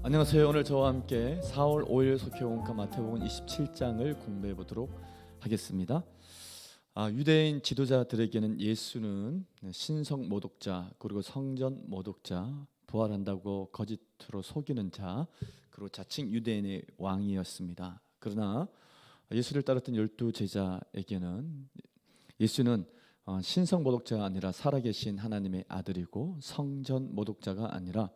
안녕하세요. 오늘 저와 함께 4월 5일 속회원과 마태복음 27장을 공부해 보도록 하겠습니다. 유대인 지도자들에게는 예수는 신성 모독자, 그리고 성전 모독자, 부활한다고 거짓으로 속이는 자, 그리고 자칭 유대인의 왕이었습니다. 그러나 예수를 따랐던 12 제자에게는 예수는 신성 모독자가 아니라 살아계신 하나님의 아들이고, 성전 모독자가 아니라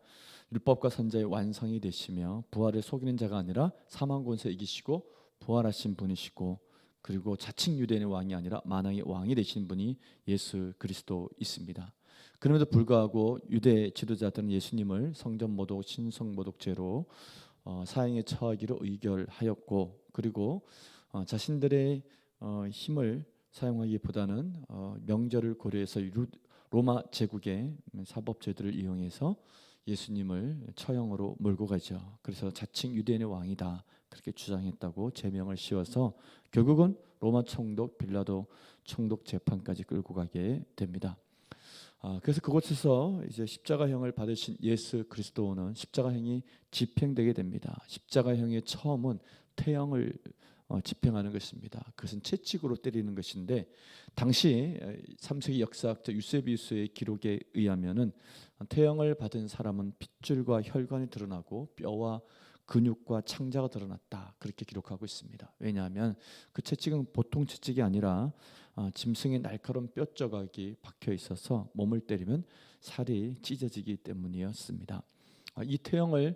율법과 선지자의 완성이 되시며, 부활을 속이는 자가 아니라 사망 권세 이기시고 부활하신 분이시고, 그리고 자칭 유대인의 왕이 아니라 만왕의 왕이 되신 분이 예수 그리스도이십니다. 그럼에도 불구하고 유대 지도자들은 예수님을 성전 모독, 신성 모독죄로 사형에 처하기로 의결하였고, 그리고 자신들의 힘을 사용하기보다는 명절을 고려해서 로마 제국의 사법제도를 이용해서 예수님을 처형으로 몰고 가죠. 그래서 자칭 유대인의 왕이다 그렇게 주장했다고 제명을 씌워서 결국은 로마 총독 빌라도 총독 재판까지 끌고 가게 됩니다. 그래서 그곳에서 이제 십자가형을 받으신 예수 그리스도는 십자가형이 집행되게 됩니다. 십자가형의 처음은 태형을 집행하는 것입니다. 그것은 채찍으로 때리는 것인데, 당시 3세기 역사학자 유세비우스의 기록에 의하면은 태형을 받은 사람은 핏줄과 혈관이 드러나고 뼈와 근육과 창자가 드러났다 그렇게 기록하고 있습니다. 왜냐하면 그 채찍은 보통 채찍이 아니라 짐승의 날카로운 뼈 조각이 박혀 있어서 몸을 때리면 살이 찢어지기 때문이었습니다. 이 태형을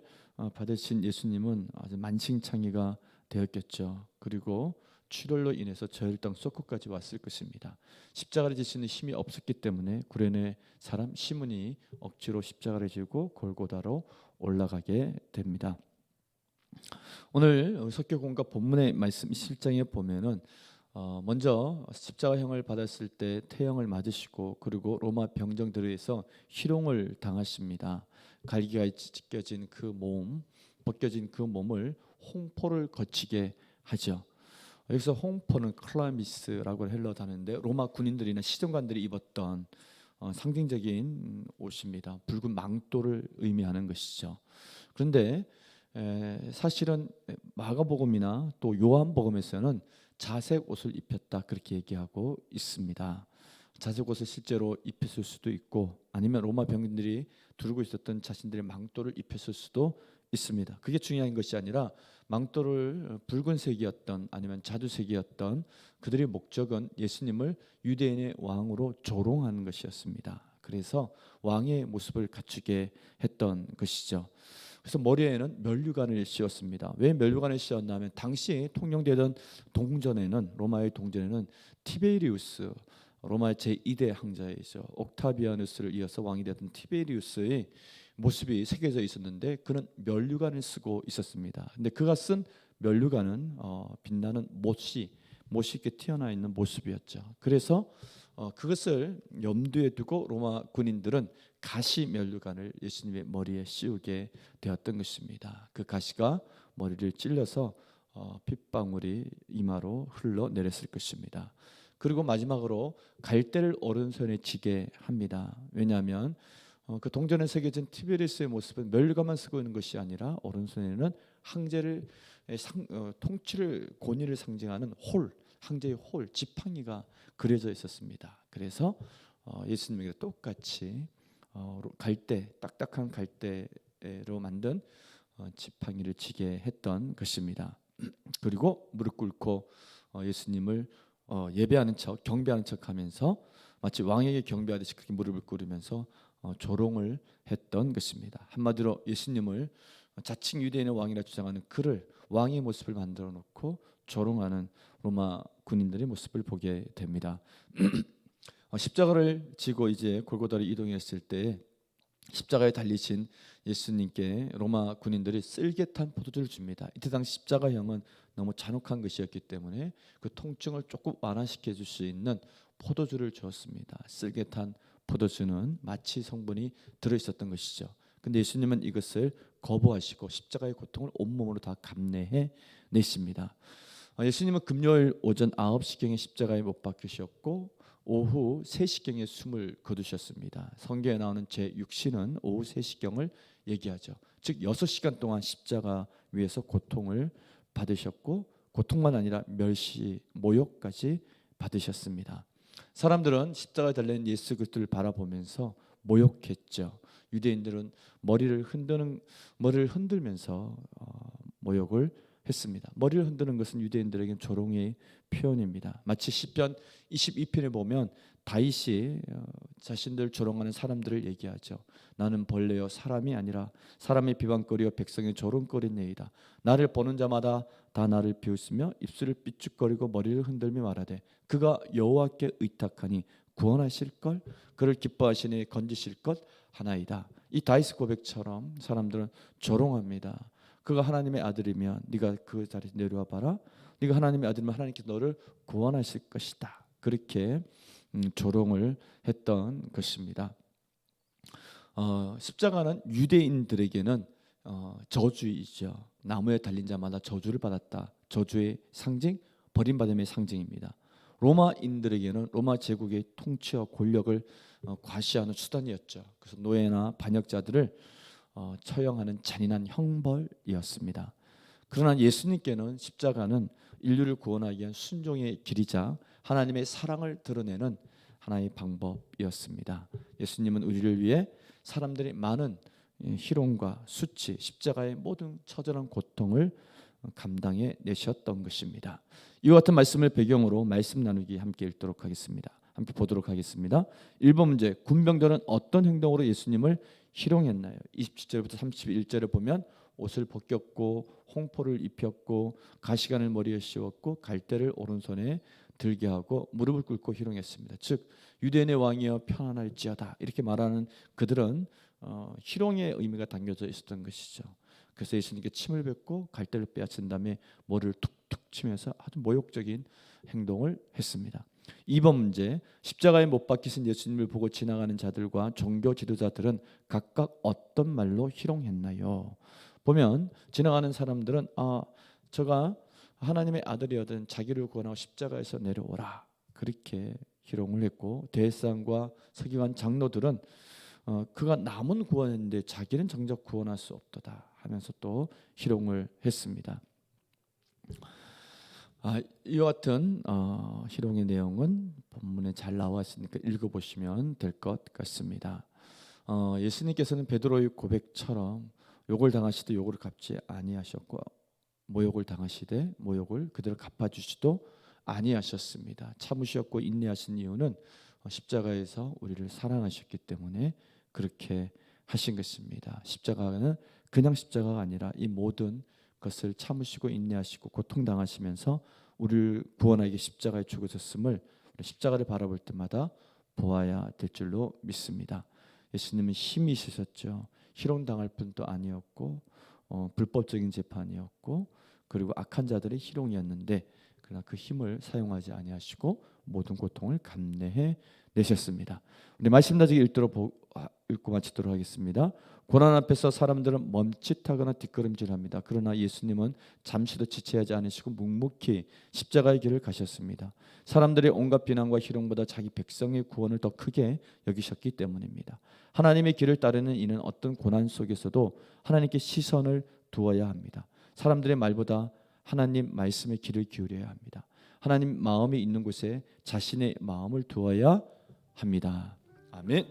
받으신 예수님은 아주 만신창이가 되었겠죠. 그리고 출혈로 인해서 저혈당 쇼크까지 왔을 것입니다. 십자가를 지시는 힘이 없었기 때문에 구레네 사람 시몬이 억지로 십자가를 지고 골고다로 올라가게 됩니다. 오늘 석교공과 본문의 말씀 7장에 보면은 먼저 십자가형을 받았을 때 태형을 맞으시고, 그리고 로마 병정들에 의해서 희롱을 당하십니다. 갈기가 찢겨진 그 몸, 벗겨진 그 몸을 홍포를 거치게 하죠. 여기서 홍포는 클라미스라고 헬러 단어인데, 로마 군인들이나 시정관들이 입었던 상징적인 옷입니다. 붉은 망토를 의미하는 것이죠. 그런데 사실은 마가복음이나 또 요한복음에서는 자색 옷을 입혔다 그렇게 얘기하고 있습니다. 자색 옷을 실제로 입혔을 수도 있고, 아니면 로마 병인들이 두르고 있었던 자신들의 망토를 입혔을 수도 있습니다. 그게 중요한 것이 아니라 망토를 붉은색이었던 아니면 자두색이었던 그들의 목적은 예수님을 유대인의 왕으로 조롱하는 것이었습니다. 그래서 왕의 모습을 갖추게 했던 것이죠. 그래서 머리에는 면류관을 씌웠습니다. 왜 면류관을 씌웠냐면, 당시 통용되던 동전에는, 로마의 동전에는 티베리우스, 로마의 제2대 황제이죠, 옥타비아누스를 이어서 왕이 되었던 티베리우스의 모습이 새겨져 있었는데, 그는 면류관을 쓰고 있었습니다. 근데 그가 쓴 면류관은 빛나는 못이 이렇게 튀어나와 있는 모습이었죠. 그래서 그것을 염두에 두고 로마 군인들은 가시 면류관을 예수님의 머리에 씌우게 되었던 것입니다. 그 가시가 머리를 찔러서 핏방울이 이마로 흘러내렸을 것입니다. 그리고 마지막으로 갈대를 오른손에 쥐게 합니다. 왜냐하면 그 동전에 새겨진 티베리스의 모습은 면류관만 쓰고 있는 것이 아니라 오른손에는 황제를 통치를, 권위를 상징하는 황제의 지팡이가 그려져 있었습니다. 그래서 예수님에게 똑같이 갈대, 딱딱한 갈대로 만든 지팡이를 쥐게 했던 것입니다. 그리고 무릎 꿇고 예수님을 예배하는 척, 경배하는 척하면서 마치 왕에게 경배하듯이 그렇게 무릎을 꿇으면서 조롱을 했던 것입니다. 한마디로 예수님을 자칭 유대인의 왕이라 주장하는 그를, 왕의 모습을 만들어 놓고 조롱하는 로마 군인들의 모습을 보게 됩니다. 십자가를 지고 이제 골고다로 이동했을 때 십자가에 달리신 예수님께 로마 군인들이 쓸개탄 포도주를 줍니다. 이때 당시 십자가형은 너무 잔혹한 것이었기 때문에 그 통증을 조금 완화시켜 줄 수 있는 포도주를 주었습니다. 쓸개탄 포도주는 마취 성분이 들어있었던 것이죠. 근데 예수님은 이것을 거부하시고 십자가의 고통을 온몸으로 다 감내해 내십니다. 예수님은 금요일 오전 9시경에 십자가에 못 박히셨고, 오후 3시경에 숨을 거두셨습니다. 성경에 나오는 제6시는 오후 3시경을 얘기하죠. 즉 6시간 동안 십자가 위에서 고통을 받으셨고 고통만 아니라 멸시, 모욕까지 받으셨습니다. 사람들은 십자가에 달린 예수 그리스도를 바라보면서 모욕했죠. 유대인들은 머리를 흔들면서 모욕을 했습니다. 머리를 흔드는 것은 유대인들에게는 조롱의 표현입니다. 마치 시편 22편에 보면 다윗이 자신들 조롱하는 사람들을 얘기하죠. 나는 벌레요 사람이 아니라 사람의 비방거리요 백성의 조롱거리니이다. 나를 보는 자마다 다 나를 비웃으며 입술을 삐죽거리고 머리를 흔들며 말하되 그가 여호와께 의탁하니 구원하실 걸 그를 기뻐하시니 건지실 것 하나이다. 이 다윗 고백처럼 사람들은 조롱합니다. 그가 하나님의 아들이면 네가 그 자리에 내려와 봐라. 네가 하나님의 아들이면 하나님께서 너를 구원하실 것이다. 그렇게 조롱을 했던 것입니다. 십자가는 유대인들에게는 저주이죠. 나무에 달린 자마다 저주를 받았다. 저주의 상징, 버림받음의 상징입니다. 로마인들에게는 로마 제국의 통치와 권력을 과시하는 수단이었죠. 그래서 노예나 반역자들을 처형하는 잔인한 형벌이었습니다. 그러나 예수님께는 십자가는 인류를 구원하기 위한 순종의 길이자 하나님의 사랑을 드러내는 하나의 방법이었습니다. 예수님은 우리를 위해 사람들이 많은 희롱과 수치, 십자가의 모든 처절한 고통을 감당해 내셨던 것입니다. 이와 같은 말씀을 배경으로 말씀 나누기 함께 읽도록 하겠습니다. 함께 보도록 하겠습니다. 1번 문제, 군병들은 어떤 행동으로 예수님을 희롱했나요? 27절부터 31절에 보면 옷을 벗겼고 홍포를 입혔고 가시관을 머리에 씌웠고 갈대를 오른손에 들게 하고 무릎을 꿇고 희롱했습니다. 즉 유대인의 왕이여 편안할지어다 이렇게 말하는 그들은 희롱의 의미가 담겨져 있었던 것이죠. 그래서 예수님께 침을 뱉고 갈대를 빼앗은 다음에 머리를 툭툭 치면서 아주 모욕적인 행동을 했습니다. 2번 문제, 십자가에 못 박히신 예수님을 보고 지나가는 자들과 종교 지도자들은 각각 어떤 말로 희롱했나요? 보면 지나가는 사람들은 저가 하나님의 아들이거든 자기를 구원하고 십자가에서 내려오라 그렇게 희롱을 했고 대제사장과 서기관 장로들은 그가 남은 구원했는데 자기는 정작 구원할 수 없도다 하면서 또 희롱을 했습니다. 이와 같은 희롱의 내용은 본문에 잘 나와 있으니까 읽어보시면 될 것 같습니다. 예수님께서는 베드로의 고백처럼 욕을 당하시되 욕을 갚지 아니하셨고 모욕을 당하시되 모욕을 그대로 갚아주시도 아니하셨습니다. 참으셨고 인내하신 이유는 십자가에서 우리를 사랑하셨기 때문에 그렇게 하신 것입니다. 십자가는 그냥 십자가가 아니라 이 모든 것을 참으시고 인내하시고 고통당하시면서 우리를 구원하기 위해 십자가에 죽으셨음을 십자가를 바라볼 때마다 보아야 될 줄로 믿습니다. 예수님은 힘이 있으셨죠. 희롱당할 뿐도 아니었고 불법적인 재판이었고 그리고 악한 자들의 희롱이었는데 그러나 그 힘을 사용하지 아니하시고 모든 고통을 감내해 내셨습니다. 우리 말씀 나중에 읽고 마치도록 하겠습니다. 고난 앞에서 사람들은 멈칫하거나 뒷걸음질합니다. 그러나 예수님은 잠시도 지체하지 않으시고 묵묵히 십자가의 길을 가셨습니다. 사람들의 온갖 비난과 희롱보다 자기 백성의 구원을 더 크게 여기셨기 때문입니다. 하나님의 길을 따르는 이는 어떤 고난 속에서도 하나님께 시선을 두어야 합니다. 사람들의 말보다 하나님 말씀에 귀를 기울여야 합니다. 하나님 마음이 있는 곳에 자신의 마음을 두어야 합니다. 아멘.